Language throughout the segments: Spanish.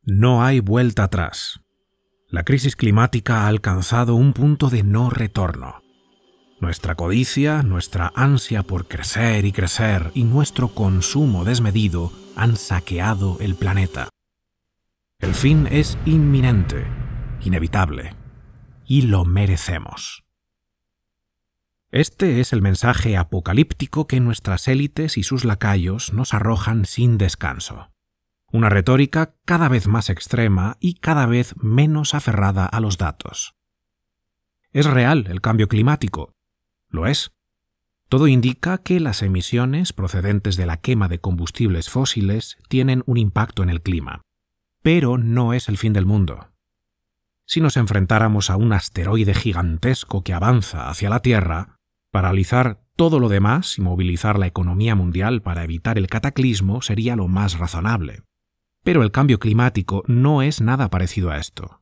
No hay vuelta atrás. La crisis climática ha alcanzado un punto de no retorno. Nuestra codicia, nuestra ansia por crecer y nuestro consumo desmedido han saqueado el planeta. El fin es inminente, inevitable, y lo merecemos. Este es el mensaje apocalíptico que nuestras élites y sus lacayos nos arrojan sin descanso. Una retórica cada vez más extrema y cada vez menos aferrada a los datos. ¿Es real el cambio climático? Lo es. Todo indica que las emisiones procedentes de la quema de combustibles fósiles tienen un impacto en el clima. Pero no es el fin del mundo. Si nos enfrentáramos a un asteroide gigantesco que avanza hacia la Tierra, paralizar todo lo demás y movilizar la economía mundial para evitar el cataclismo sería lo más razonable. Pero el cambio climático no es nada parecido a esto.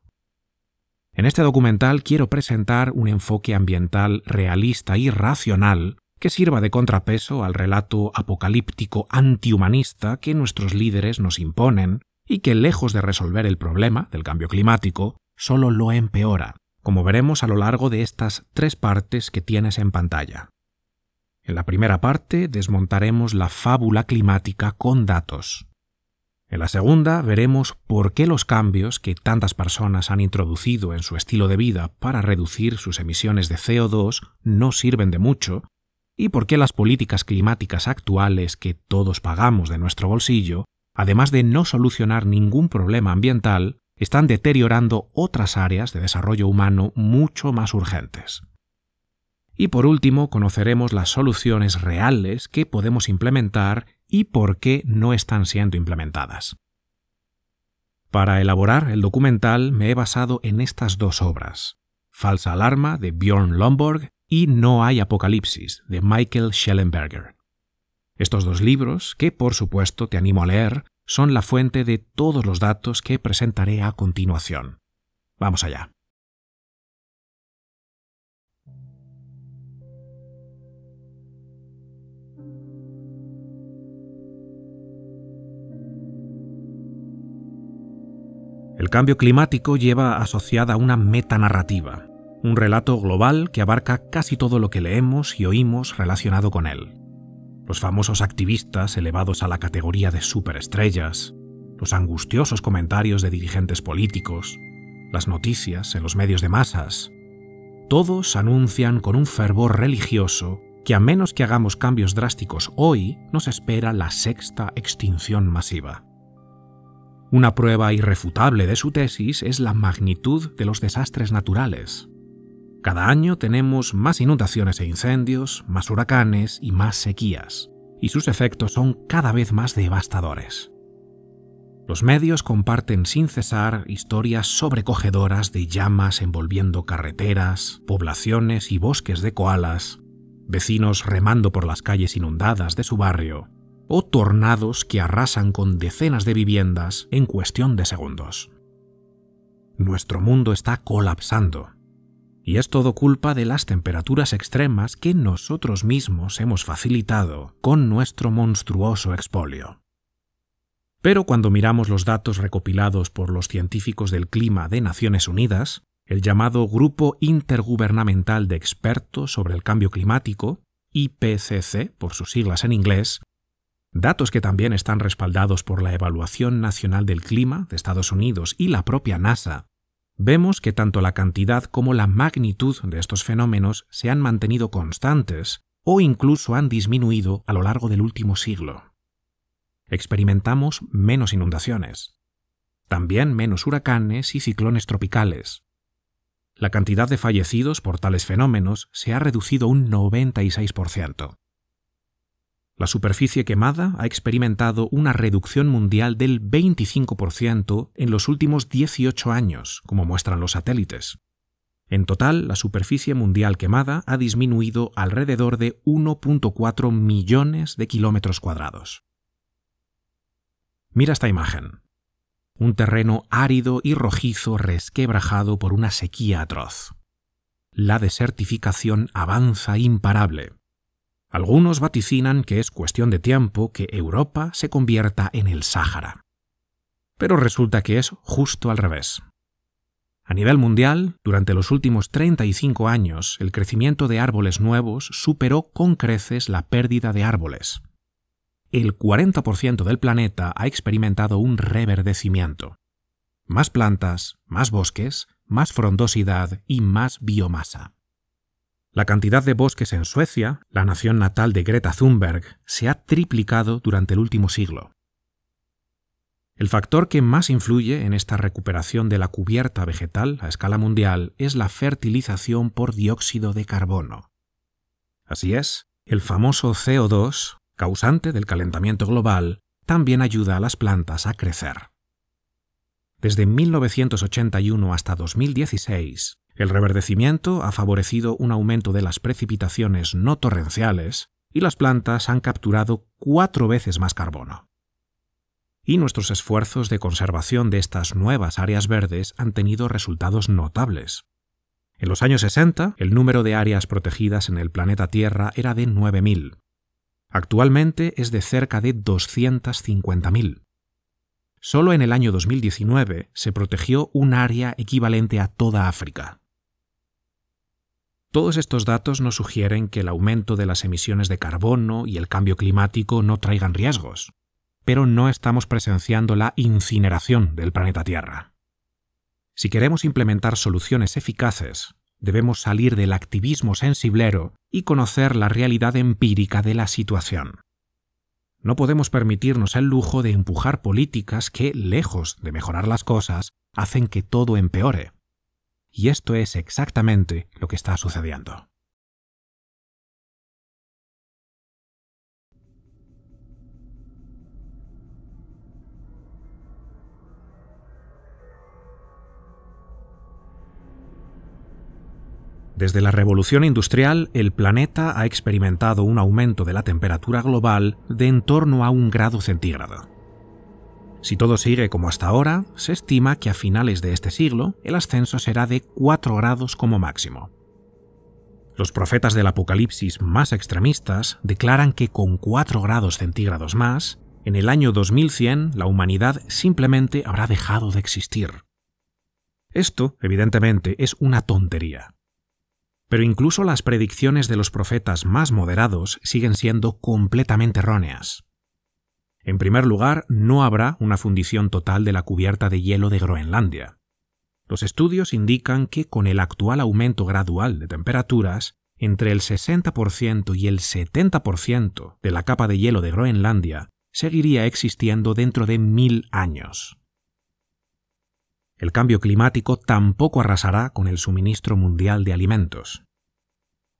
En este documental quiero presentar un enfoque ambiental realista y racional que sirva de contrapeso al relato apocalíptico antihumanista que nuestros líderes nos imponen y que, lejos de resolver el problema del cambio climático, solo lo empeora, como veremos a lo largo de estas 3 partes que tienes en pantalla. En la primera parte desmontaremos la fábula climática con datos. En la segunda veremos por qué los cambios que tantas personas han introducido en su estilo de vida para reducir sus emisiones de CO2 no sirven de mucho, y por qué las políticas climáticas actuales que todos pagamos de nuestro bolsillo, además de no solucionar ningún problema ambiental, están deteriorando otras áreas de desarrollo humano mucho más urgentes. Y por último, conoceremos las soluciones reales que podemos implementar y por qué no están siendo implementadas. Para elaborar el documental me he basado en estas 2 obras, Falsa Alarma, de Björn Lomborg, y No hay apocalipsis, de Michael Shellenberger. Estos 2 libros, que por supuesto te animo a leer, son la fuente de todos los datos que presentaré a continuación. Vamos allá. El cambio climático lleva asociada una metanarrativa, un relato global que abarca casi todo lo que leemos y oímos relacionado con él. Los famosos activistas elevados a la categoría de superestrellas, los angustiosos comentarios de dirigentes políticos, las noticias en los medios de masas. Todos anuncian con un fervor religioso que a menos que hagamos cambios drásticos hoy, nos espera la 6ª extinción masiva. Una prueba irrefutable de su tesis es la magnitud de los desastres naturales. Cada año tenemos más inundaciones e incendios, más huracanes y más sequías, y sus efectos son cada vez más devastadores. Los medios comparten sin cesar historias sobrecogedoras de llamas envolviendo carreteras, poblaciones y bosques de koalas, vecinos remando por las calles inundadas de su barrio, o tornados que arrasan con decenas de viviendas en cuestión de segundos. Nuestro mundo está colapsando, y es todo culpa de las temperaturas extremas que nosotros mismos hemos facilitado con nuestro monstruoso expolio. Pero cuando miramos los datos recopilados por los científicos del clima de Naciones Unidas, el llamado Grupo Intergubernamental de Expertos sobre el Cambio Climático, IPCC por sus siglas en inglés, datos que también están respaldados por la Evaluación Nacional del Clima de Estados Unidos y la propia NASA, vemos que tanto la cantidad como la magnitud de estos fenómenos se han mantenido constantes o incluso han disminuido a lo largo del último siglo. Experimentamos menos inundaciones, también menos huracanes y ciclones tropicales. La cantidad de fallecidos por tales fenómenos se ha reducido un 96%. La superficie quemada ha experimentado una reducción mundial del 25% en los últimos 18 años, como muestran los satélites. En total, la superficie mundial quemada ha disminuido alrededor de 1.4 millones de kilómetros cuadrados. Mira esta imagen. Un terreno árido y rojizo resquebrajado por una sequía atroz. La desertificación avanza imparable. Algunos vaticinan que es cuestión de tiempo que Europa se convierta en el Sáhara. Pero resulta que es justo al revés. A nivel mundial, durante los últimos 35 años, el crecimiento de árboles nuevos superó con creces la pérdida de árboles. El 40% del planeta ha experimentado un reverdecimiento. Más plantas, más bosques, más frondosidad y más biomasa. La cantidad de bosques en Suecia, la nación natal de Greta Thunberg, se ha triplicado durante el último siglo. El factor que más influye en esta recuperación de la cubierta vegetal a escala mundial es la fertilización por dióxido de carbono. Así es, el famoso CO2, causante del calentamiento global, también ayuda a las plantas a crecer. Desde 1981 hasta 2016, el reverdecimiento ha favorecido un aumento de las precipitaciones no torrenciales y las plantas han capturado 4 veces más carbono. Y nuestros esfuerzos de conservación de estas nuevas áreas verdes han tenido resultados notables. En los años 60, el número de áreas protegidas en el planeta Tierra era de 9.000. Actualmente es de cerca de 250.000. Solo en el año 2019 se protegió un área equivalente a toda África. Todos estos datos nos sugieren que el aumento de las emisiones de carbono y el cambio climático no traigan riesgos, pero no estamos presenciando la incineración del planeta Tierra. Si queremos implementar soluciones eficaces, debemos salir del activismo sensiblero y conocer la realidad empírica de la situación. No podemos permitirnos el lujo de empujar políticas que, lejos de mejorar las cosas, hacen que todo empeore. Y esto es exactamente lo que está sucediendo. Desde la revolución industrial, el planeta ha experimentado un aumento de la temperatura global de en torno a 1 grado centígrado. Si todo sigue como hasta ahora, se estima que a finales de este siglo el ascenso será de 4 grados como máximo. Los profetas del apocalipsis más extremistas declaran que con 4 grados centígrados más, en el año 2100 la humanidad simplemente habrá dejado de existir. Esto, evidentemente, es una tontería. Pero incluso las predicciones de los profetas más moderados siguen siendo completamente erróneas. En primer lugar, no habrá una fundición total de la cubierta de hielo de Groenlandia. Los estudios indican que con el actual aumento gradual de temperaturas, entre el 60% y el 70% de la capa de hielo de Groenlandia seguiría existiendo dentro de 1000 años. El cambio climático tampoco arrasará con el suministro mundial de alimentos.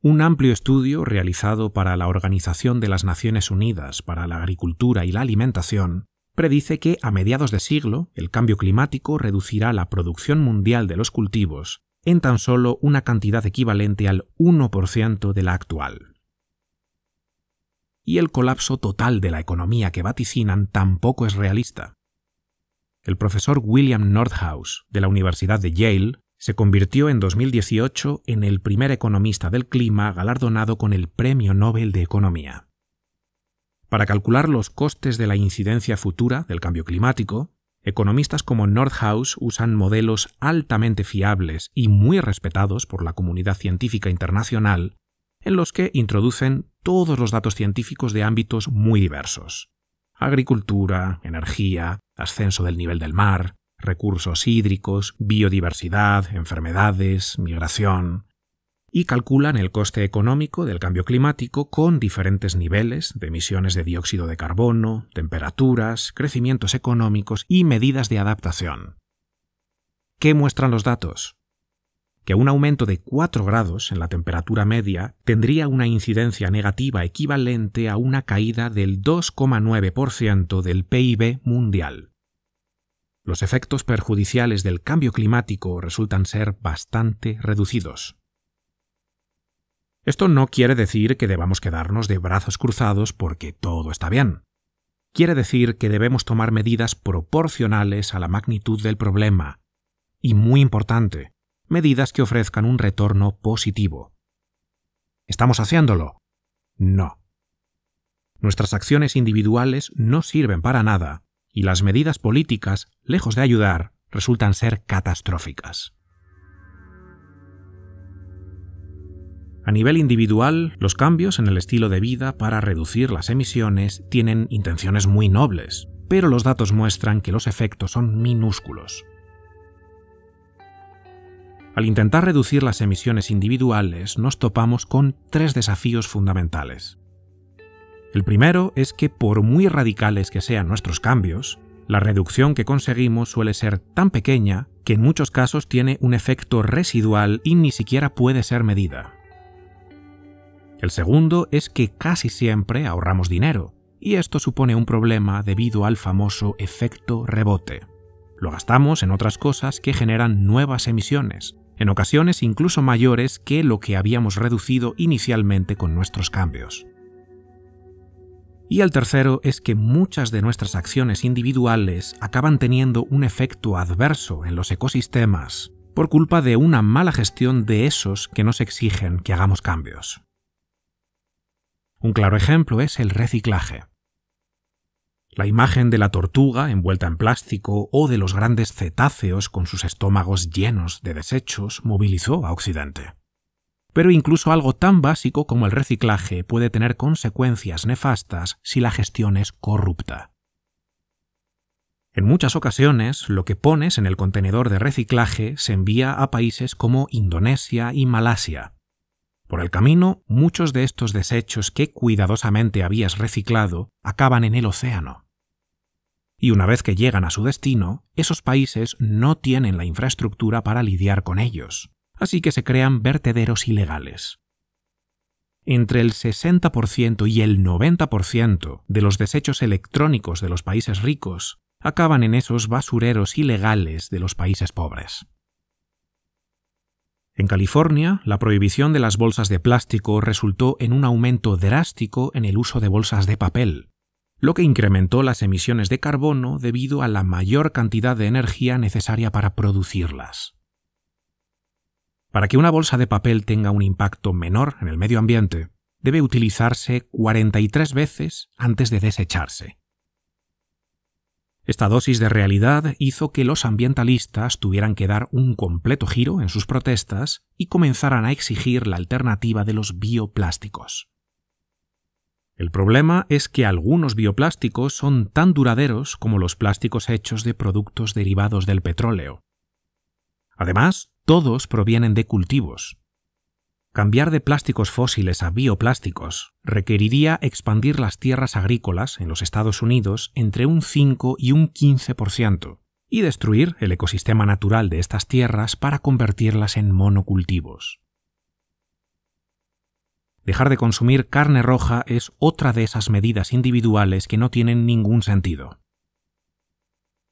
Un amplio estudio realizado para la Organización de las Naciones Unidas para la Agricultura y la Alimentación predice que a mediados de siglo el cambio climático reducirá la producción mundial de los cultivos en tan solo una cantidad equivalente al 1% de la actual. Y el colapso total de la economía que vaticinan tampoco es realista. El profesor William Nordhaus, de la Universidad de Yale, se convirtió en 2018 en el primer economista del clima galardonado con el Premio Nobel de Economía. Para calcular los costes de la incidencia futura del cambio climático, economistas como Nordhaus usan modelos altamente fiables y muy respetados por la comunidad científica internacional, en los que introducen todos los datos científicos de ámbitos muy diversos: agricultura, energía, ascenso del nivel del mar, recursos hídricos, biodiversidad, enfermedades, migración, y calculan el coste económico del cambio climático con diferentes niveles de emisiones de dióxido de carbono, temperaturas, crecimientos económicos y medidas de adaptación. ¿Qué muestran los datos? Que un aumento de 4 grados en la temperatura media tendría una incidencia negativa equivalente a una caída del 2,9% del PIB mundial. Los efectos perjudiciales del cambio climático resultan ser bastante reducidos. Esto no quiere decir que debamos quedarnos de brazos cruzados porque todo está bien. Quiere decir que debemos tomar medidas proporcionales a la magnitud del problema. Y muy importante, medidas que ofrezcan un retorno positivo. ¿Estamos haciéndolo? No. Nuestras acciones individuales no sirven para nada y las medidas políticas, lejos de ayudar, resultan ser catastróficas. A nivel individual, los cambios en el estilo de vida para reducir las emisiones tienen intenciones muy nobles, pero los datos muestran que los efectos son minúsculos. Al intentar reducir las emisiones individuales, nos topamos con 3 desafíos fundamentales. El primero es que, por muy radicales que sean nuestros cambios, la reducción que conseguimos suele ser tan pequeña que en muchos casos tiene un efecto residual y ni siquiera puede ser medida. El segundo es que casi siempre ahorramos dinero, y esto supone un problema debido al famoso efecto rebote. Lo gastamos en otras cosas que generan nuevas emisiones, en ocasiones incluso mayores que lo que habíamos reducido inicialmente con nuestros cambios. Y el tercero es que muchas de nuestras acciones individuales acaban teniendo un efecto adverso en los ecosistemas por culpa de una mala gestión de esos que nos exigen que hagamos cambios. Un claro ejemplo es el reciclaje. La imagen de la tortuga envuelta en plástico o de los grandes cetáceos con sus estómagos llenos de desechos movilizó a Occidente. Pero incluso algo tan básico como el reciclaje puede tener consecuencias nefastas si la gestión es corrupta. En muchas ocasiones, lo que pones en el contenedor de reciclaje se envía a países como Indonesia y Malasia. Por el camino, muchos de estos desechos que cuidadosamente habías reciclado acaban en el océano. Y una vez que llegan a su destino, esos países no tienen la infraestructura para lidiar con ellos, así que se crean vertederos ilegales. Entre el 60% y el 90% de los desechos electrónicos de los países ricos acaban en esos basureros ilegales de los países pobres. En California, la prohibición de las bolsas de plástico resultó en un aumento drástico en el uso de bolsas de papel, lo que incrementó las emisiones de carbono debido a la mayor cantidad de energía necesaria para producirlas. Para que una bolsa de papel tenga un impacto menor en el medio ambiente, debe utilizarse 43 veces antes de desecharse. Esta dosis de realidad hizo que los ambientalistas tuvieran que dar un completo giro en sus protestas y comenzaran a exigir la alternativa de los bioplásticos. El problema es que algunos bioplásticos son tan duraderos como los plásticos hechos de productos derivados del petróleo. Además, todos provienen de cultivos. Cambiar de plásticos fósiles a bioplásticos requeriría expandir las tierras agrícolas en los Estados Unidos entre un 5 y un 15% y destruir el ecosistema natural de estas tierras para convertirlas en monocultivos. Dejar de consumir carne roja es otra de esas medidas individuales que no tienen ningún sentido.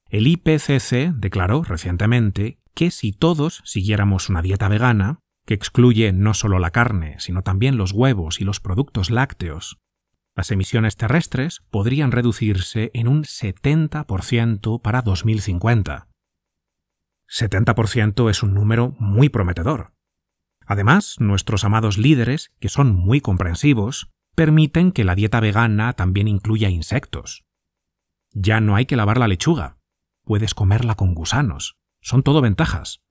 El IPCC declaró recientemente que si todos siguiéramos una dieta vegana, que excluye no solo la carne, sino también los huevos y los productos lácteos, las emisiones terrestres podrían reducirse en un 70% para 2050. 70% es un número muy prometedor. Además, nuestros amados líderes, que son muy comprensivos, permiten que la dieta vegana también incluya insectos. Ya no hay que lavar la lechuga. Puedes comerla con gusanos. Son todo ventajas.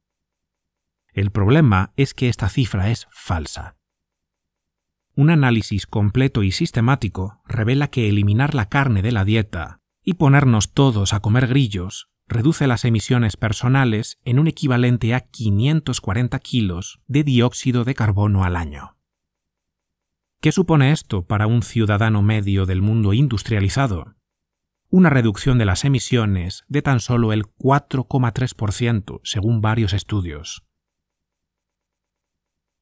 El problema es que esta cifra es falsa. Un análisis completo y sistemático revela que eliminar la carne de la dieta y ponernos todos a comer grillos reduce las emisiones personales en un equivalente a 540 kilos de dióxido de carbono al año. ¿Qué supone esto para un ciudadano medio del mundo industrializado? Una reducción de las emisiones de tan solo el 4,3% según varios estudios.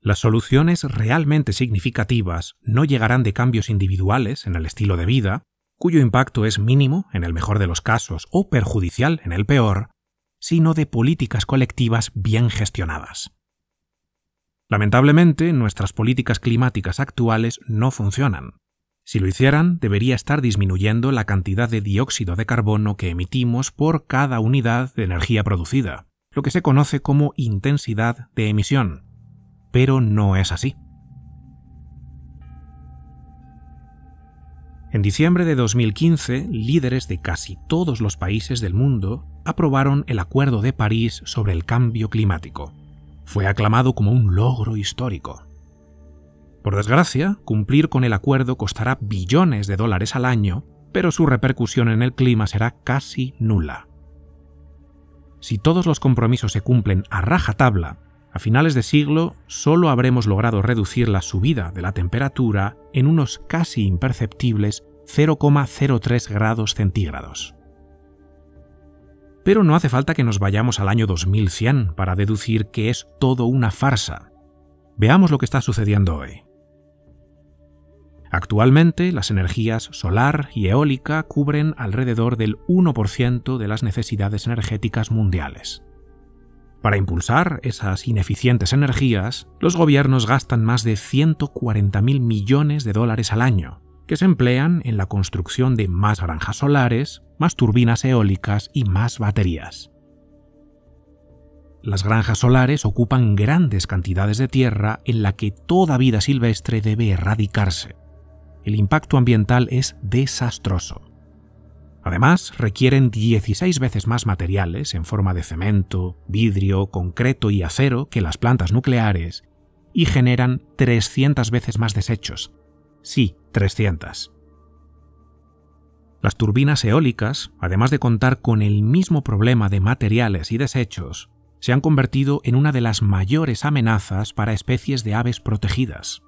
Las soluciones realmente significativas no llegarán de cambios individuales en el estilo de vida, cuyo impacto es mínimo en el mejor de los casos o perjudicial en el peor, sino de políticas colectivas bien gestionadas. Lamentablemente, nuestras políticas climáticas actuales no funcionan. Si lo hicieran, debería estar disminuyendo la cantidad de dióxido de carbono que emitimos por cada unidad de energía producida, lo que se conoce como intensidad de emisión. Pero no es así. En diciembre de 2015, líderes de casi todos los países del mundo aprobaron el Acuerdo de París sobre el cambio climático. Fue aclamado como un logro histórico. Por desgracia, cumplir con el acuerdo costará billones de dólares al año, pero su repercusión en el clima será casi nula. Si todos los compromisos se cumplen a rajatabla, a finales de siglo solo habremos logrado reducir la subida de la temperatura en unos casi imperceptibles 0,03 grados centígrados. Pero no hace falta que nos vayamos al año 2100 para deducir que es todo una farsa. Veamos lo que está sucediendo hoy. Actualmente, las energías solar y eólica cubren alrededor del 1% de las necesidades energéticas mundiales. Para impulsar esas ineficientes energías, los gobiernos gastan más de 140.000 millones de dólares al año, que se emplean en la construcción de más granjas solares, más turbinas eólicas y más baterías. Las granjas solares ocupan grandes cantidades de tierra en la que toda vida silvestre debe erradicarse. El impacto ambiental es desastroso. Además, requieren 16 veces más materiales en forma de cemento, vidrio, concreto y acero que las plantas nucleares y generan 300 veces más desechos. Sí, 300. Las turbinas eólicas, además de contar con el mismo problema de materiales y desechos, se han convertido en una de las mayores amenazas para especies de aves protegidas.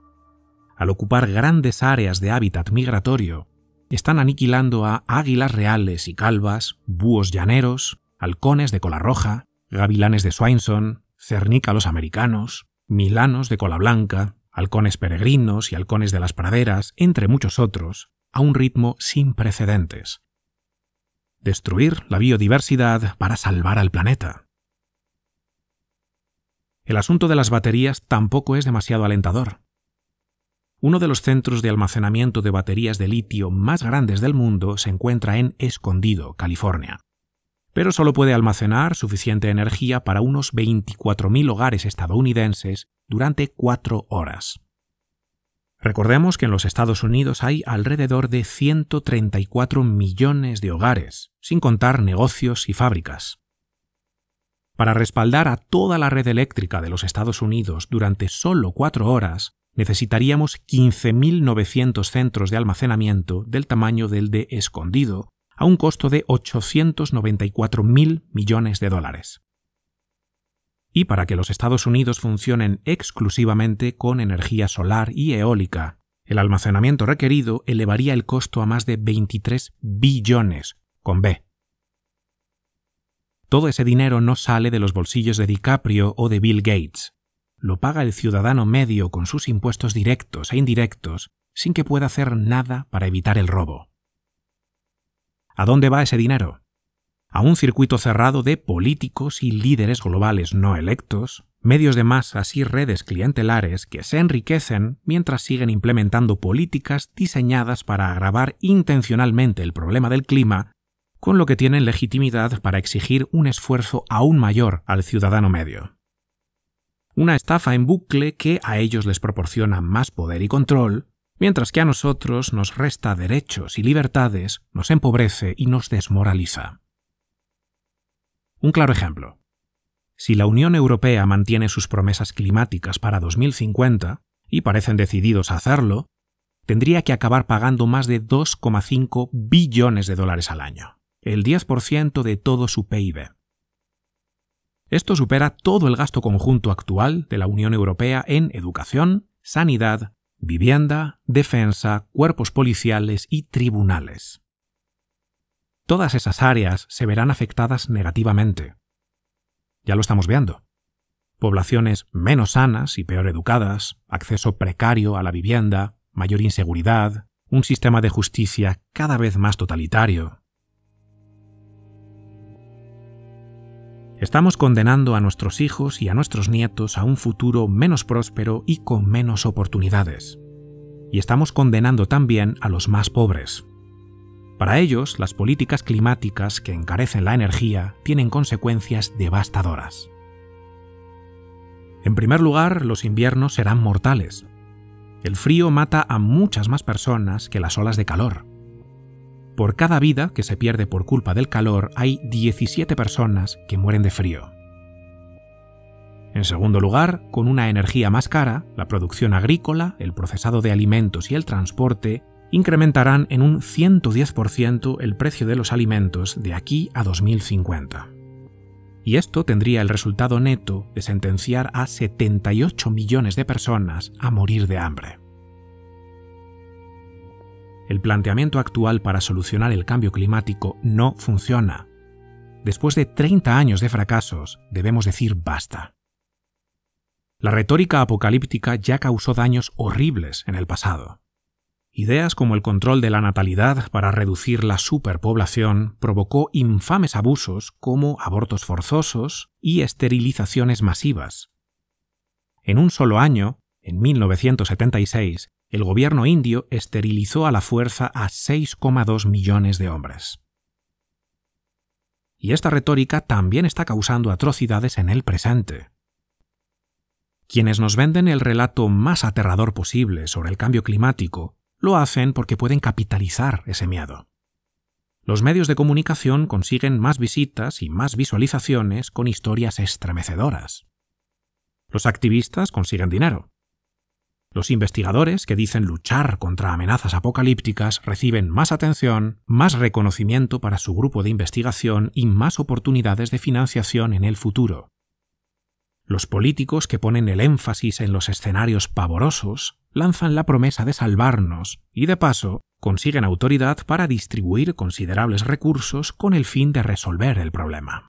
Al ocupar grandes áreas de hábitat migratorio, están aniquilando a águilas reales y calvas, búhos llaneros, halcones de cola roja, gavilanes de Swainson, cernícalos americanos, milanos de cola blanca, halcones peregrinos y halcones de las praderas, entre muchos otros, a un ritmo sin precedentes. Destruir la biodiversidad para salvar al planeta. El asunto de las baterías tampoco es demasiado alentador. Uno de los centros de almacenamiento de baterías de litio más grandes del mundo se encuentra en Escondido, California. Pero solo puede almacenar suficiente energía para unos 24.000 hogares estadounidenses durante 4 horas. Recordemos que en los Estados Unidos hay alrededor de 134 millones de hogares, sin contar negocios y fábricas. Para respaldar a toda la red eléctrica de los Estados Unidos durante solo 4 horas, necesitaríamos 15.900 centros de almacenamiento del tamaño del de Escondido, a un costo de 894.000 millones de dólares. Y para que los Estados Unidos funcionen exclusivamente con energía solar y eólica, el almacenamiento requerido elevaría el costo a más de 23 billones, con B. Todo ese dinero no sale de los bolsillos de DiCaprio o de Bill Gates. Lo paga el ciudadano medio con sus impuestos directos e indirectos sin que pueda hacer nada para evitar el robo. ¿A dónde va ese dinero? A un circuito cerrado de políticos y líderes globales no electos, medios de masas y redes clientelares que se enriquecen mientras siguen implementando políticas diseñadas para agravar intencionalmente el problema del clima, con lo que tienen legitimidad para exigir un esfuerzo aún mayor al ciudadano medio. Una estafa en bucle que a ellos les proporciona más poder y control, mientras que a nosotros nos resta derechos y libertades, nos empobrece y nos desmoraliza. Un claro ejemplo. Si la Unión Europea mantiene sus promesas climáticas para 2050, y parecen decididos a hacerlo, tendría que acabar pagando más de 2,5 billones de dólares al año, el 10% de todo su PIB. Esto supera todo el gasto conjunto actual de la Unión Europea en educación, sanidad, vivienda, defensa, cuerpos policiales y tribunales. Todas esas áreas se verán afectadas negativamente. Ya lo estamos viendo. Poblaciones menos sanas y peor educadas, acceso precario a la vivienda, mayor inseguridad, un sistema de justicia cada vez más totalitario. Estamos condenando a nuestros hijos y a nuestros nietos a un futuro menos próspero y con menos oportunidades. Y estamos condenando también a los más pobres. Para ellos, las políticas climáticas que encarecen la energía tienen consecuencias devastadoras. En primer lugar, los inviernos serán mortales. El frío mata a muchas más personas que las olas de calor, Por cada vida que se pierde por culpa del calor, hay 17 personas que mueren de frío. En segundo lugar, con una energía más cara, la producción agrícola, el procesado de alimentos y el transporte incrementarán en un 110% el precio de los alimentos de aquí a 2050. Y esto tendría el resultado neto de sentenciar a 78 millones de personas a morir de hambre. El planteamiento actual para solucionar el cambio climático no funciona. Después de 30 años de fracasos, debemos decir basta. La retórica apocalíptica ya causó daños horribles en el pasado. Ideas como el control de la natalidad para reducir la superpoblación provocó infames abusos como abortos forzosos y esterilizaciones masivas. En un solo año, en 1976, el gobierno indio esterilizó a la fuerza a 6,2 millones de hombres. Y esta retórica también está causando atrocidades en el presente. Quienes nos venden el relato más aterrador posible sobre el cambio climático lo hacen porque pueden capitalizar ese miedo. Los medios de comunicación consiguen más visitas y más visualizaciones con historias estremecedoras. Los activistas consiguen dinero. Los investigadores que dicen luchar contra amenazas apocalípticas reciben más atención, más reconocimiento para su grupo de investigación y más oportunidades de financiación en el futuro. Los políticos que ponen el énfasis en los escenarios pavorosos lanzan la promesa de salvarnos y, de paso, consiguen autoridad para distribuir considerables recursos con el fin de resolver el problema.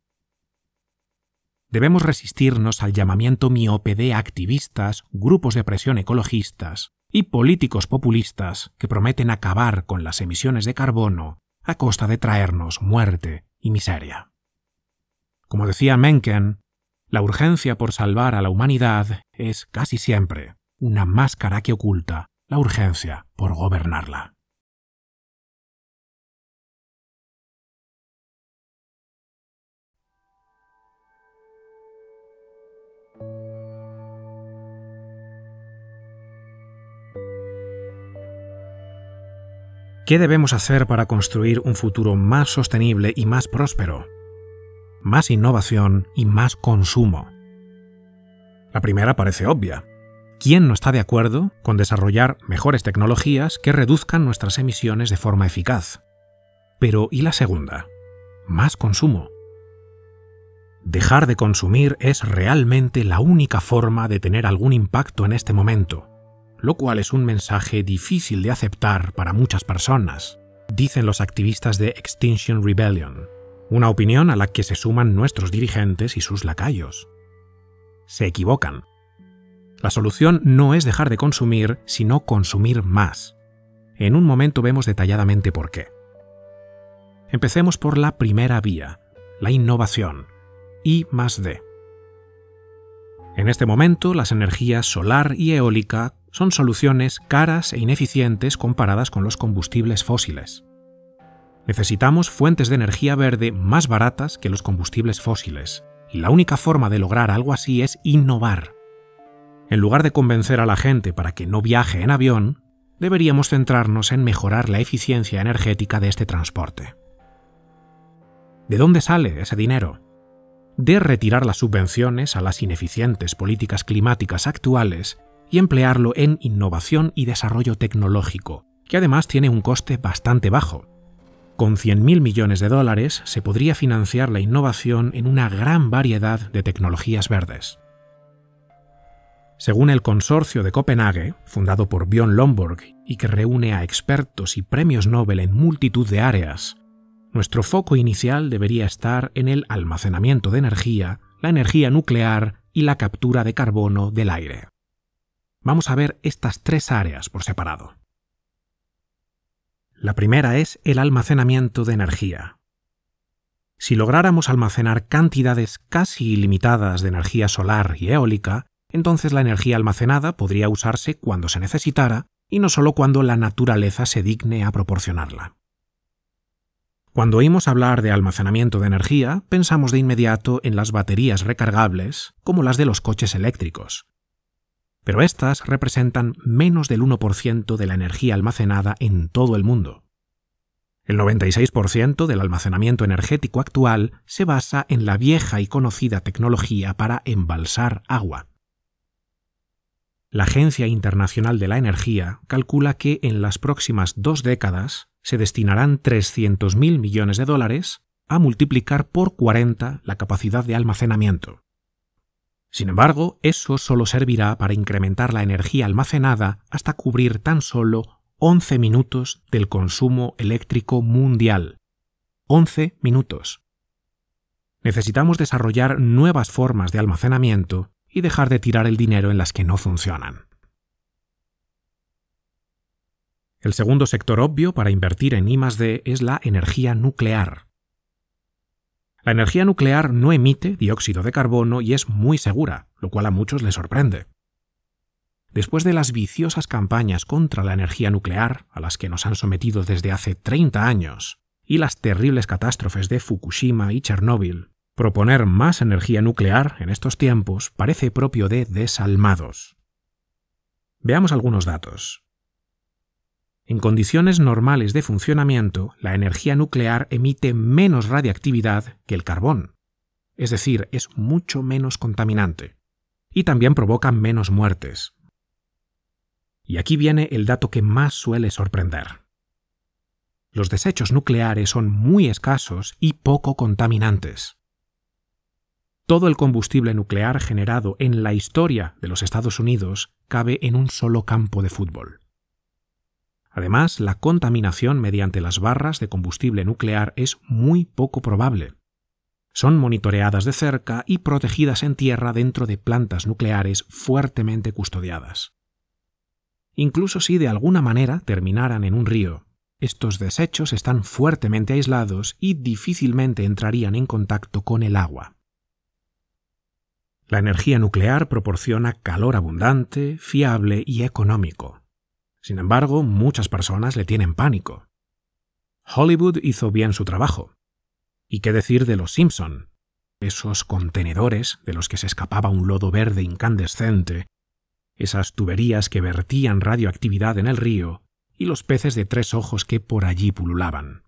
Debemos resistirnos al llamamiento miope de activistas, grupos de presión ecologistas y políticos populistas que prometen acabar con las emisiones de carbono a costa de traernos muerte y miseria. Como decía Mencken, la urgencia por salvar a la humanidad es casi siempre una máscara que oculta la urgencia por gobernarla. ¿Qué debemos hacer para construir un futuro más sostenible y más próspero? Más innovación y más consumo. La primera parece obvia. ¿Quién no está de acuerdo con desarrollar mejores tecnologías que reduzcan nuestras emisiones de forma eficaz? Pero ¿y la segunda? Más consumo. Dejar de consumir es realmente la única forma de tener algún impacto en este momento, lo cual es un mensaje difícil de aceptar para muchas personas, dicen los activistas de Extinction Rebellion, una opinión a la que se suman nuestros dirigentes y sus lacayos. Se equivocan. La solución no es dejar de consumir, sino consumir más. En un momento vemos detalladamente por qué. Empecemos por la primera vía, la innovación, I+D. En este momento, las energías solar y eólica son soluciones caras e ineficientes comparadas con los combustibles fósiles. Necesitamos fuentes de energía verde más baratas que los combustibles fósiles, y la única forma de lograr algo así es innovar. En lugar de convencer a la gente para que no viaje en avión, deberíamos centrarnos en mejorar la eficiencia energética de este transporte. ¿De dónde sale ese dinero? De retirar las subvenciones a las ineficientes políticas climáticas actuales y emplearlo en innovación y desarrollo tecnológico, que además tiene un coste bastante bajo. Con 100.000 millones de dólares se podría financiar la innovación en una gran variedad de tecnologías verdes. Según el Consorcio de Copenhague, fundado por Björn Lomborg y que reúne a expertos y premios Nobel en multitud de áreas, nuestro foco inicial debería estar en el almacenamiento de energía, la energía nuclear y la captura de carbono del aire. Vamos a ver estas tres áreas por separado. La primera es el almacenamiento de energía. Si lográramos almacenar cantidades casi ilimitadas de energía solar y eólica, entonces la energía almacenada podría usarse cuando se necesitara y no solo cuando la naturaleza se digne a proporcionarla. Cuando oímos hablar de almacenamiento de energía, pensamos de inmediato en las baterías recargables, como las de los coches eléctricos. Pero estas representan menos del 1% de la energía almacenada en todo el mundo. El 96% del almacenamiento energético actual se basa en la vieja y conocida tecnología para embalsar agua. La Agencia Internacional de la Energía calcula que en las próximas 2 décadas se destinarán 300.000 millones de dólares a multiplicar por 40 la capacidad de almacenamiento. Sin embargo, eso solo servirá para incrementar la energía almacenada hasta cubrir tan solo 11 minutos del consumo eléctrico mundial. 11 minutos. Necesitamos desarrollar nuevas formas de almacenamiento y dejar de tirar el dinero en las que no funcionan. El segundo sector obvio para invertir en I+D es la energía nuclear. La energía nuclear no emite dióxido de carbono y es muy segura, lo cual a muchos les sorprende. Después de las viciosas campañas contra la energía nuclear, a las que nos han sometido desde hace 30 años, y las terribles catástrofes de Fukushima y Chernóbil, proponer más energía nuclear en estos tiempos parece propio de desalmados. Veamos algunos datos. En condiciones normales de funcionamiento, la energía nuclear emite menos radiactividad que el carbón, es decir, es mucho menos contaminante, y también provoca menos muertes. Y aquí viene el dato que más suele sorprender. Los desechos nucleares son muy escasos y poco contaminantes. Todo el combustible nuclear generado en la historia de los Estados Unidos cabe en un solo campo de fútbol. Además, la contaminación mediante las barras de combustible nuclear es muy poco probable. Son monitoreadas de cerca y protegidas en tierra dentro de plantas nucleares fuertemente custodiadas. Incluso si de alguna manera terminaran en un río, estos desechos están fuertemente aislados y difícilmente entrarían en contacto con el agua. La energía nuclear proporciona calor abundante, fiable y económico. Sin embargo, muchas personas le tienen pánico. Hollywood hizo bien su trabajo. ¿Y qué decir de los Simpson? Esos contenedores de los que se escapaba un lodo verde incandescente, esas tuberías que vertían radioactividad en el río y los peces de 3 ojos que por allí pululaban.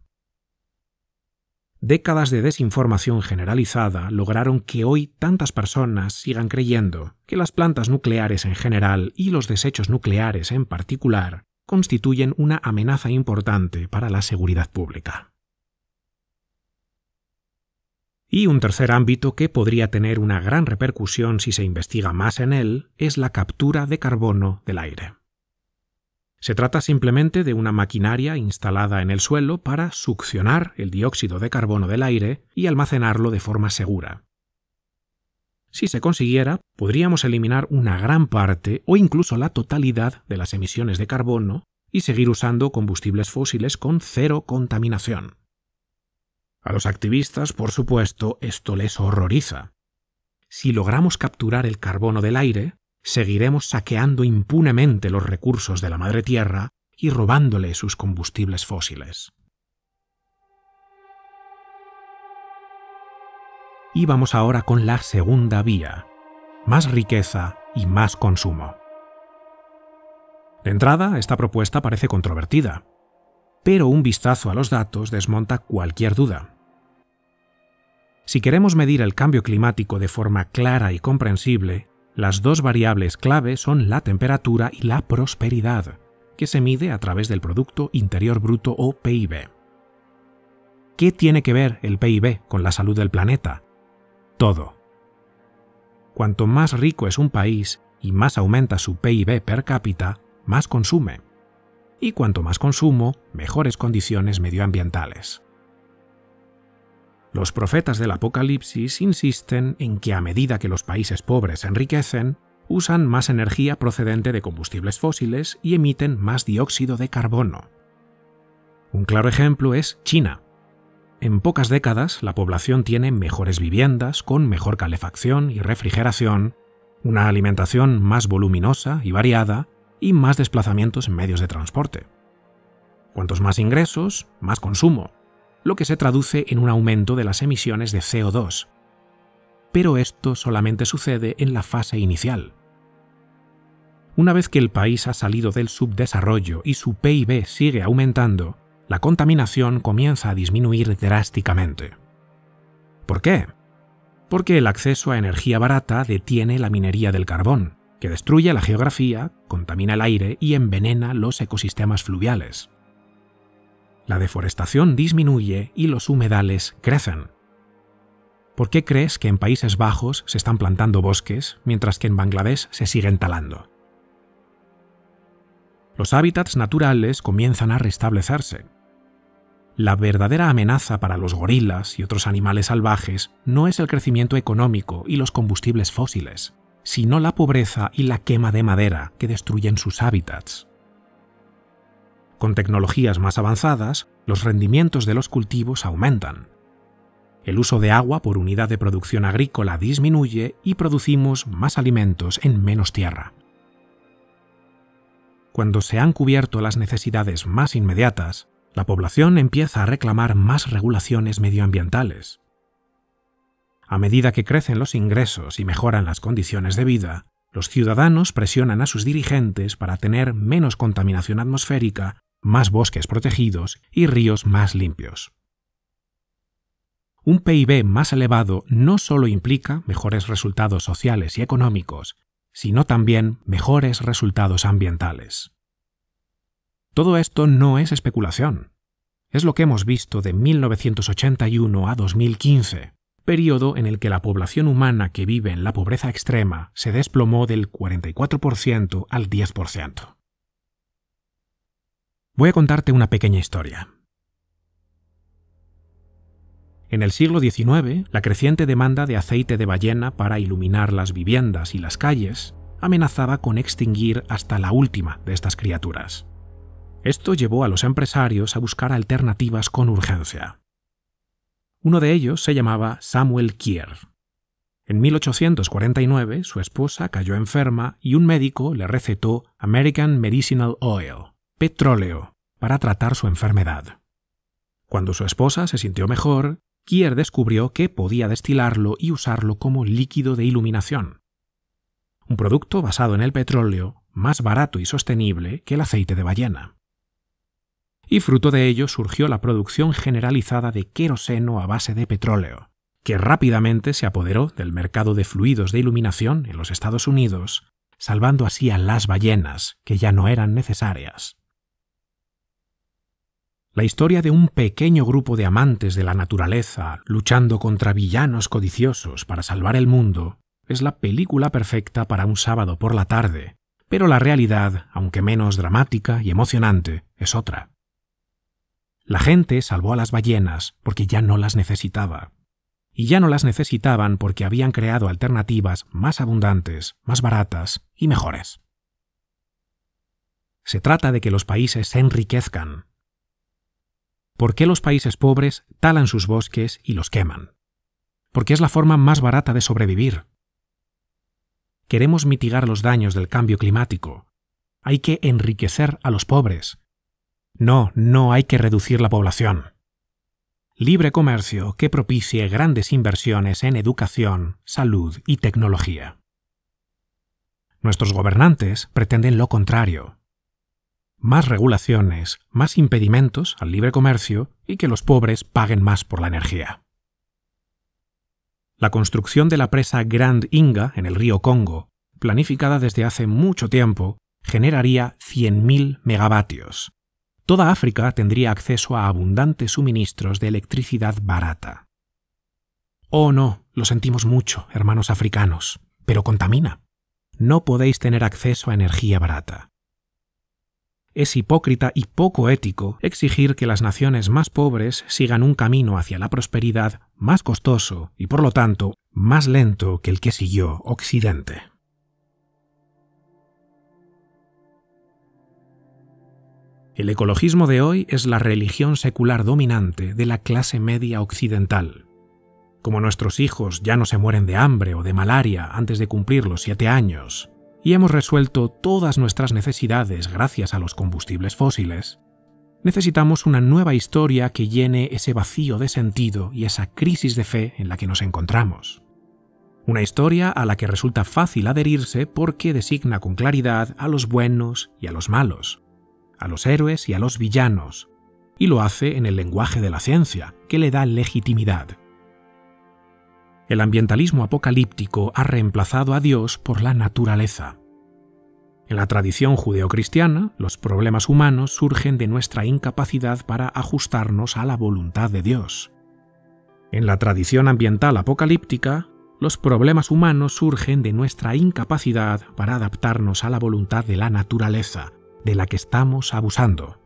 Décadas de desinformación generalizada lograron que hoy tantas personas sigan creyendo que las plantas nucleares en general y los desechos nucleares en particular constituyen una amenaza importante para la seguridad pública. Y un tercer ámbito que podría tener una gran repercusión si se investiga más en él es la captura de carbono del aire. Se trata simplemente de una maquinaria instalada en el suelo para succionar el dióxido de carbono del aire y almacenarlo de forma segura. Si se consiguiera, podríamos eliminar una gran parte o incluso la totalidad de las emisiones de carbono y seguir usando combustibles fósiles con 0 contaminación. A los activistas, por supuesto, esto les horroriza. Si logramos capturar el carbono del aire, seguiremos saqueando impunemente los recursos de la madre tierra y robándole sus combustibles fósiles. Y vamos ahora con la segunda vía: más riqueza y más consumo. De entrada, esta propuesta parece controvertida, pero un vistazo a los datos desmonta cualquier duda. Si queremos medir el cambio climático de forma clara y comprensible, las 2 variables clave son la temperatura y la prosperidad, que se mide a través del Producto Interior Bruto o PIB. ¿Qué tiene que ver el PIB con la salud del planeta? Todo. Cuanto más rico es un país y más aumenta su PIB per cápita, más consume. Y cuanto más consumo, mejores condiciones medioambientales. Los profetas del Apocalipsis insisten en que a medida que los países pobres se enriquecen, usan más energía procedente de combustibles fósiles y emiten más dióxido de carbono. Un claro ejemplo es China. En pocas décadas, la población tiene mejores viviendas, con mejor calefacción y refrigeración, una alimentación más voluminosa y variada y más desplazamientos en medios de transporte. Cuantos más ingresos, más consumo, lo que se traduce en un aumento de las emisiones de CO2. Pero esto solamente sucede en la fase inicial. Una vez que el país ha salido del subdesarrollo y su PIB sigue aumentando, la contaminación comienza a disminuir drásticamente. ¿Por qué? Porque el acceso a energía barata detiene la minería del carbón, que destruye la geografía, contamina el aire y envenena los ecosistemas fluviales. La deforestación disminuye y los humedales crecen. ¿Por qué crees que en Países Bajos se están plantando bosques, mientras que en Bangladesh se siguen talando? Los hábitats naturales comienzan a restablecerse. La verdadera amenaza para los gorilas y otros animales salvajes no es el crecimiento económico y los combustibles fósiles, sino la pobreza y la quema de madera que destruyen sus hábitats. Con tecnologías más avanzadas, los rendimientos de los cultivos aumentan. El uso de agua por unidad de producción agrícola disminuye y producimos más alimentos en menos tierra. Cuando se han cubierto las necesidades más inmediatas, la población empieza a reclamar más regulaciones medioambientales. A medida que crecen los ingresos y mejoran las condiciones de vida, los ciudadanos presionan a sus dirigentes para tener menos contaminación atmosférica, más bosques protegidos y ríos más limpios. Un PIB más elevado no solo implica mejores resultados sociales y económicos, sino también mejores resultados ambientales. Todo esto no es especulación. Es lo que hemos visto de 1981 a 2015, periodo en el que la población humana que vive en la pobreza extrema se desplomó del 44% al 10%. Voy a contarte una pequeña historia. En el siglo XIX, la creciente demanda de aceite de ballena para iluminar las viviendas y las calles amenazaba con extinguir hasta la última de estas criaturas. Esto llevó a los empresarios a buscar alternativas con urgencia. Uno de ellos se llamaba Samuel Kier. En 1849, su esposa cayó enferma y un médico le recetó American Medicinal Oil, petróleo, para tratar su enfermedad. Cuando su esposa se sintió mejor, Kier descubrió que podía destilarlo y usarlo como líquido de iluminación. Un producto basado en el petróleo, más barato y sostenible que el aceite de ballena. Y fruto de ello surgió la producción generalizada de queroseno a base de petróleo, que rápidamente se apoderó del mercado de fluidos de iluminación en los Estados Unidos, salvando así a las ballenas, que ya no eran necesarias. La historia de un pequeño grupo de amantes de la naturaleza luchando contra villanos codiciosos para salvar el mundo es la película perfecta para un sábado por la tarde, pero la realidad, aunque menos dramática y emocionante, es otra. La gente salvó a las ballenas porque ya no las necesitaba. Y ya no las necesitaban porque habían creado alternativas más abundantes, más baratas y mejores. Se trata de que los países se enriquezcan. ¿Por qué los países pobres talan sus bosques y los queman? Porque es la forma más barata de sobrevivir. Queremos mitigar los daños del cambio climático. Hay que enriquecer a los pobres. No hay que reducir la población. Libre comercio que propicie grandes inversiones en educación, salud y tecnología. Nuestros gobernantes pretenden lo contrario. Más regulaciones, más impedimentos al libre comercio y que los pobres paguen más por la energía. La construcción de la presa Grand Inga en el río Congo, planificada desde hace mucho tiempo, generaría 100.000 megavatios. Toda África tendría acceso a abundantes suministros de electricidad barata. Oh no, lo sentimos mucho, hermanos africanos, pero contamina. No podéis tener acceso a energía barata. Es hipócrita y poco ético exigir que las naciones más pobres sigan un camino hacia la prosperidad más costoso y, por lo tanto, más lento que el que siguió Occidente. El ecologismo de hoy es la religión secular dominante de la clase media occidental. Como nuestros hijos ya no se mueren de hambre o de malaria antes de cumplir los 7 años, y hemos resuelto todas nuestras necesidades gracias a los combustibles fósiles, necesitamos una nueva historia que llene ese vacío de sentido y esa crisis de fe en la que nos encontramos. Una historia a la que resulta fácil adherirse porque designa con claridad a los buenos y a los malos, a los héroes y a los villanos, y lo hace en el lenguaje de la ciencia, que le da legitimidad. El ambientalismo apocalíptico ha reemplazado a Dios por la naturaleza. En la tradición judeocristiana, los problemas humanos surgen de nuestra incapacidad para ajustarnos a la voluntad de Dios. En la tradición ambiental apocalíptica, los problemas humanos surgen de nuestra incapacidad para adaptarnos a la voluntad de la naturaleza, de la que estamos abusando.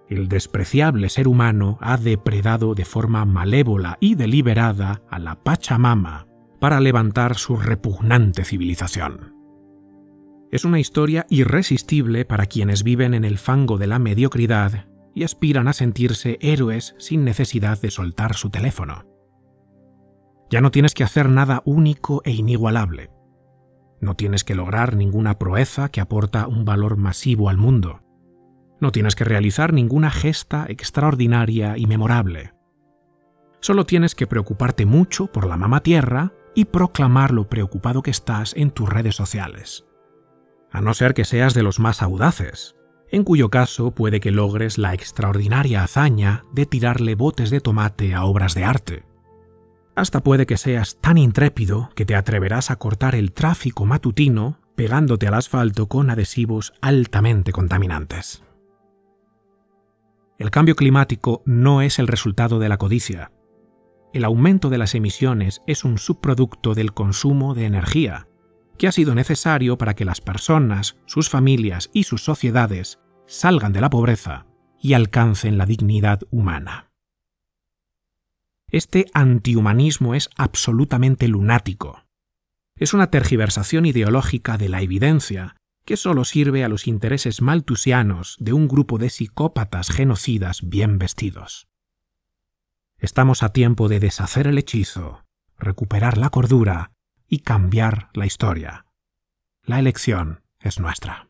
El despreciable ser humano ha depredado de forma malévola y deliberada a la Pachamama para levantar su repugnante civilización. Es una historia irresistible para quienes viven en el fango de la mediocridad y aspiran a sentirse héroes sin necesidad de soltar su teléfono. Ya no tienes que hacer nada único e inigualable. No tienes que lograr ninguna proeza que aporta un valor masivo al mundo. No tienes que realizar ninguna gesta extraordinaria y memorable. Solo tienes que preocuparte mucho por la mamá tierra y proclamar lo preocupado que estás en tus redes sociales. A no ser que seas de los más audaces, en cuyo caso puede que logres la extraordinaria hazaña de tirarle botes de tomate a obras de arte. Hasta puede que seas tan intrépido que te atreverás a cortar el tráfico matutino pegándote al asfalto con adhesivos altamente contaminantes. El cambio climático no es el resultado de la codicia. El aumento de las emisiones es un subproducto del consumo de energía, que ha sido necesario para que las personas, sus familias y sus sociedades salgan de la pobreza y alcancen la dignidad humana. Este antihumanismo es absolutamente lunático. Es una tergiversación ideológica de la evidencia que solo sirve a los intereses malthusianos de un grupo de psicópatas genocidas bien vestidos. Estamos a tiempo de deshacer el hechizo, recuperar la cordura y cambiar la historia. La elección es nuestra.